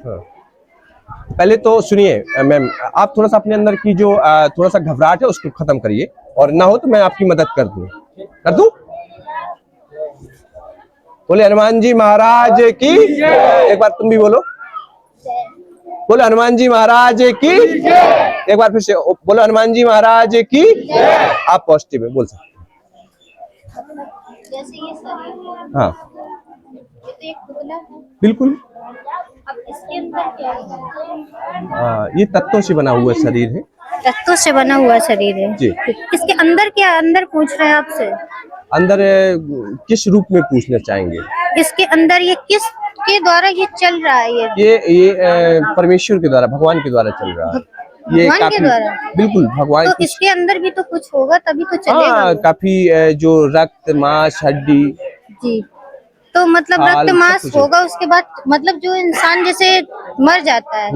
हाँ। पहले तो सुनिए मैम, आप थोड़ा सा अपने अंदर की जो थोड़ा सा घबराहट है उसको खत्म करिए, और ना हो तो मैं आपकी मदद कर दूं। बोले हनुमान जी महाराज की। एक बार तुम भी बोलो, बोले हनुमान जी महाराज की। एक बार फिर से बोलो, हनुमान जी महाराज की। आप पॉजिटिव है, बोल सकते जैसे ये शरीर, हाँ ये तो एक पुतला है। बिल्कुल। अब इसके अंदर क्या है? ये तत्वों से बना हुआ शरीर है। तत्वों से बना हुआ शरीर है जी। इसके अंदर क्या, अंदर पूछ रहे हैं आपसे? अंदर किस रूप में पूछना चाहेंगे? इसके अंदर ये किस के द्वारा ये चल रहा है? ये परमेश्वर के द्वारा, भगवान के द्वारा चल रहा है। ये भगवान के काफी, द्वारा? बिल्कुल भगवान तो कुछ, इसके अंदर भी तो कुछ होगा तभी तो चलेगा हाँ वो। काफी जो रक्त मांस हड्डी जी, तो मतलब रक्त खाल सब मांस कुछ है। होगा उसके बाद, मतलब जो इंसान जैसे मर जाता है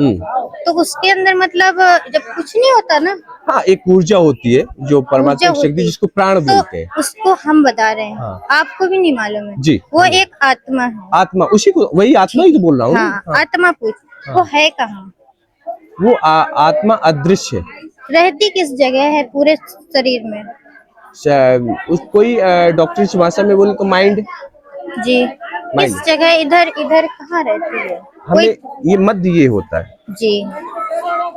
तो उसके अंदर मतलब जब कुछ नहीं होता ना, हाँ एक ऊर्जा होती है जो ऊर्जा परमात्मा की शक्ति, होती है, जिसको प्राण तो बोलते हैं। उसको हम बता रहे हैं। हाँ। आपको भी नहीं मालूम है? जी, वो एक आत्मा है। आत्मा, उसी को, वही आत्मा ही तो बोल रहा हूँ। हाँ, हाँ। आत्मा पूछ, वो है कहाँ? वो आत्मा अदृश्य है। रहती किस जगह है पूरे शरीर में? उस कोई डॉक्टरी भाषा में बोले तो माइंड। जी, माइंड किस जगह, इधर इधर कहाँ रहती है? हमें ये मध्य ये होता है। जी,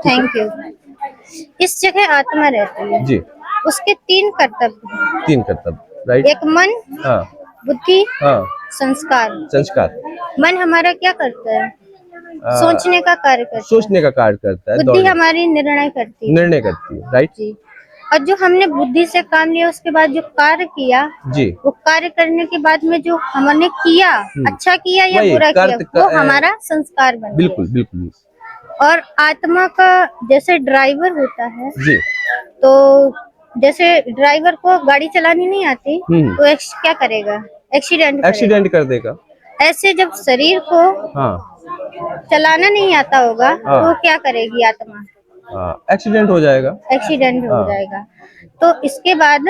थैंक यू। इस जगह आत्मा रहती है। जी। उसके तीन कर्तव्य हैं। तीन कर्तव्य, राइट। एक मन, हाँ बुद्धि, हाँ। संस्कार। संस्कार। मन हमारा क्या करता है? सोचने का कार्य करता है। सोचने का कार्य करता है। बुद्धि हमारी निर्णय करती है। निर्णय करती है, राइट। जी, और जो हमने बुद्धि से काम लिया उसके बाद जो कार्य किया, जी, वो कार्य करने के बाद में जो हमने किया, अच्छा किया या बुरा किया, वो हमारा संस्कार बन गया। बिल्कुल बिल्कुल। और आत्मा का जैसे ड्राइवर होता है, जी। तो जैसे ड्राइवर को गाड़ी चलानी नहीं आती तो क्या करेगा? एक्सीडेंट कर देगा। ऐसे जब शरीर को हाँ चलाना नहीं आता होगा तो क्या करेगी आत्मा? एक्सीडेंट हो जाएगा। एक्सीडेंट हो जाएगा। तो इसके बाद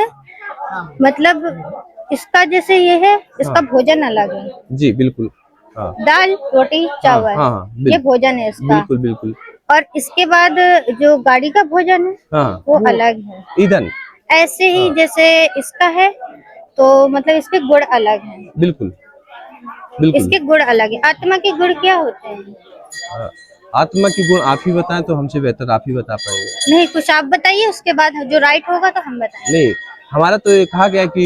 मतलब इसका जैसे ये है, इसका भोजन अलग है। जी बिल्कुल। हाँ। दाल रोटी चावल, ये भोजन है इसका। बिल्कुल बिल्कुल। और इसके बाद जो गाड़ी का भोजन है वो अलग है। ईंधन। ऐसे ही जैसे इसका है तो मतलब इसके गुण अलग हैं। बिल्कुल बिल्कुल। इसके गुण अलग है। आत्मा के गुण क्या होते हैं? आत्मा के गुण आप ही बताएं तो हमसे बेहतर आप ही बता पाएंगे। नहीं, कुछ आप बताइए, उसके बाद जो राइट होगा तो हम बताएंगे। नहीं, हमारा तो ये कहा गया कि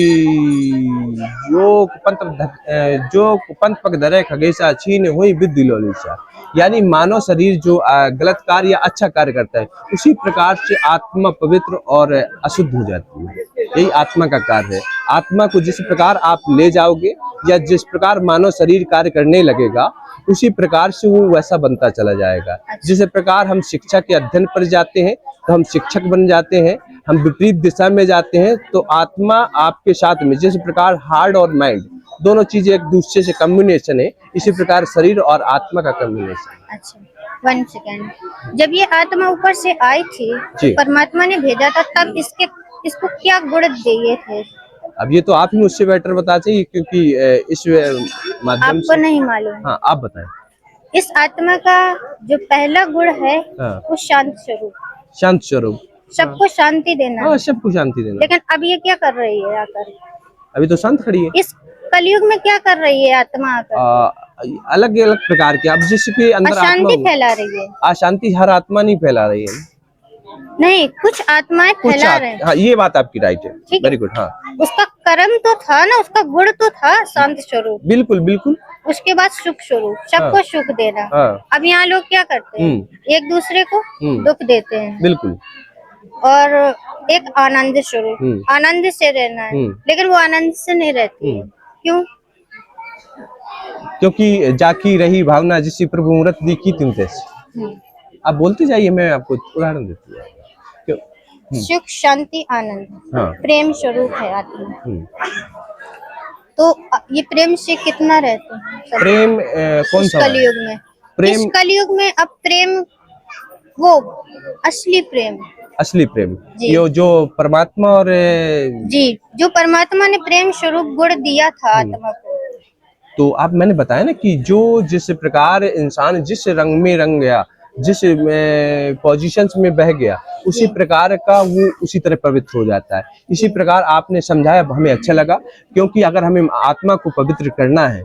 जो पंथ पग धरे खगेशा छीन हुई विद्युत लोलीसा, यानी मानव शरीर जो गलत कार्य या अच्छा कार्य करता है उसी प्रकार से आत्मा पवित्र और अशुद्ध हो जाती है। यही आत्मा का कार्य है। आत्मा को जिस प्रकार आप ले जाओगे या जिस प्रकार मानव शरीर कार्य करने लगेगा उसी प्रकार से वो वैसा बनता चला जाएगा। जिस प्रकार हम शिक्षा के अध्ययन पर जाते हैं तो हम शिक्षक बन जाते हैं, हम विपरीत दिशा में जाते हैं तो आत्मा आपके साथ में, जिस प्रकार हार्ट और माइंड दोनों चीजें एक दूसरे से कम्बिनेशन है, इसी प्रकार शरीर और आत्मा का कम्बिनेशन। अच्छा, 1 सेकेंड। जब ये आत्मा ऊपर से आई थी तो परमात्मा ने भेजा था, तब इसको क्या गुण दिए थे? अब ये तो आप ही मुझसे बेटर बता चाहिए क्योंकि इस माध्यम आपको से नहीं मालूम। हाँ आप बताएं। इस आत्मा का जो पहला गुण है वो शांत स्वरूप। शांत स्वरूप, सबको शांति देना। हाँ सबको शांति देना। लेकिन अब ये क्या कर रही है आकर? अभी तो शांत खड़ी है। इस कलयुग में क्या कर रही है आत्मा आकर? अलग अलग प्रकार के, अब जिसके अंदर अशांति फैला रही है। अशांति हर आत्मा नहीं फैला रही है। नहीं, कुछ आत्माएं फैला रहे हैं। हाँ ये बात आपकी राइट है। Very good. हाँ, उसका कर्म तो था ना, उसका गुण तो था शांत स्वरूप। बिल्कुल बिल्कुल। उसके बाद सुख स्वरूप, सबको सुख देना। अब यहाँ लोग क्या करते हैं? एक दूसरे को दुख देते हैं। बिल्कुल। और एक आनंद स्वरूप, आनंद से रहना है, लेकिन वो आनंद से नहीं रहती है। क्यों? क्योंकि जाकी रही भावना जिसी प्रभु मूरत दिखी तुम तैसी। आप बोलते जाइए, मैं आपको उदाहरण देती हूँ। सुख शांति आनंद, प्रेम स्वरूप है आत्मा। तो ये प्रेम से कितना रहते हैं? प्रेम कौन सा कलयुग में? प्रेम, इस कलयुग में अब प्रेम वो असली प्रेम, असली प्रेम ये जो परमात्मा और जी, जो परमात्मा ने प्रेम स्वरूप गुण दिया था आत्मा को, तो आप मैंने बताया ना कि जो जिस प्रकार इंसान जिस रंग में रंग गया, जिस पोजीशंस में बह गया, उसी प्रकार का वो उसी तरह पवित्र हो जाता है। इसी प्रकार आपने समझाया, हमें अच्छा लगा, क्योंकि अगर हमें आत्मा को पवित्र करना है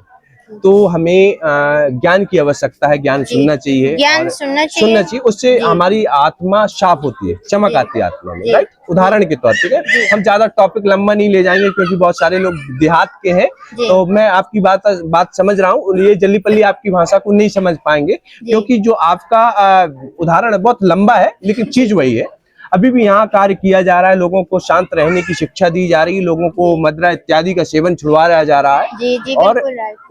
तो हमें ज्ञान की आवश्यकता है, ज्ञान सुनना चाहिए, ज्ञान और सुनना चाहिए। उससे हमारी आत्मा साफ होती है, चमक आती है आत्मा में, राइट। उदाहरण के तौर पे हम ज्यादा टॉपिक लंबा नहीं ले जाएंगे, क्योंकि बहुत सारे लोग देहात के हैं, तो मैं आपकी बात समझ रहा हूँ, ये जल्दी पल्ली आपकी भाषा को नहीं समझ पाएंगे, क्योंकि जो आपका उदाहरण बहुत लंबा है, लेकिन चीज वही है। अभी भी यहाँ कार्य किया जा रहा है, लोगों को शांत रहने की शिक्षा दी जा रही है, लोगों को मदिरा इत्यादि का सेवन छुड़वाया जा रहा है। जी, और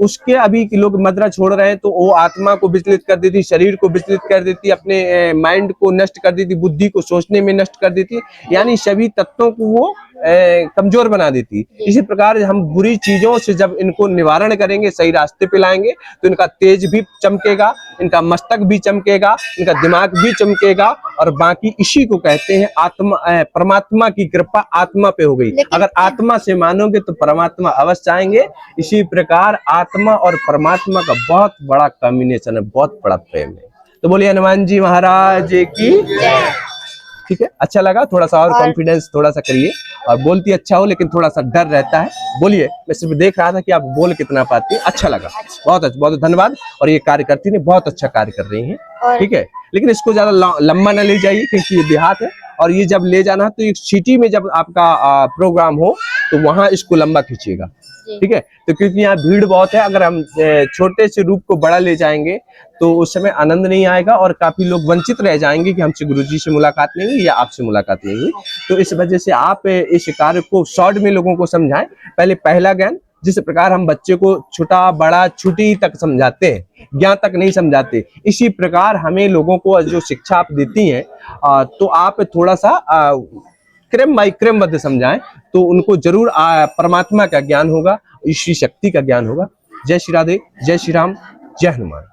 उसके अभी के लोग मदिरा छोड़ रहे हैं, तो वो आत्मा को विचलित कर देती, शरीर को विचलित कर देती, अपने माइंड को नष्ट कर देती, बुद्धि को सोचने में नष्ट कर देती, यानी सभी तत्वों को वो कमजोर बना देती। इसी प्रकार हम बुरी चीजों से जब इनको निवारण करेंगे, सही रास्ते पे लाएंगे, तो इनका तेज भी चमकेगा, इनका मस्तक भी चमकेगा, इनका दिमाग भी चमकेगा, और बाकी इसी को कहते हैं आत्मा, परमात्मा की कृपा आत्मा पे हो गई। अगर आत्मा से मानोगे तो परमात्मा अवश्य आएंगे। इसी प्रकार आत्मा और परमात्मा का बहुत बड़ा कॉम्बिनेशन है, बहुत बड़ा प्रेम है। तो बोलिए हनुमान जी महाराज की। ठीक है, अच्छा लगा, थोड़ा सा और कॉन्फिडेंस थोड़ा सा करिए, और बोलती अच्छा हो लेकिन थोड़ा सा डर रहता है। बोलिए, मैं सिर्फ देख रहा था कि आप बोल कितना पाती है। अच्छा लगा, बहुत अच्छा, बहुत धन्यवाद। और ये कार्यकर्ती ने बहुत अच्छा कार्य कर रही है, ठीक है, लेकिन इसको ज्यादा लंबा ना ले जाइए, क्योंकि ये देहात है, और ये जब ले जाना है तो एक सिटी में जब आपका प्रोग्राम हो तो वहां इसको लंबा खींचिएगा, ठीक है। तो क्योंकि यहाँ भीड़ बहुत है, अगर हम छोटे से रूप को बड़ा ले जाएंगे तो उस समय आनंद नहीं आएगा, और काफी लोग वंचित रह जाएंगे कि हमसे गुरुजी से मुलाकात नहीं हुई या आपसे मुलाकात नहीं हुई। तो इस वजह से आप इस कार्य को शॉर्ट में लोगों को समझाएं। पहले पहला ज्ञान, जिस प्रकार हम बच्चे को छोटा बड़ा छुट्टी तक समझाते हैं, ज्ञान तक नहीं समझाते, इसी प्रकार हमें लोगों को जो शिक्षा आप देती हैं, तो आप थोड़ा सा क्रम बाई क्रमबद्ध समझाएं, तो उनको जरूर परमात्मा का ज्ञान होगा, ईश्वरी शक्ति का ज्ञान होगा। जय श्री राधे, जय श्री राम, जय हनुमान।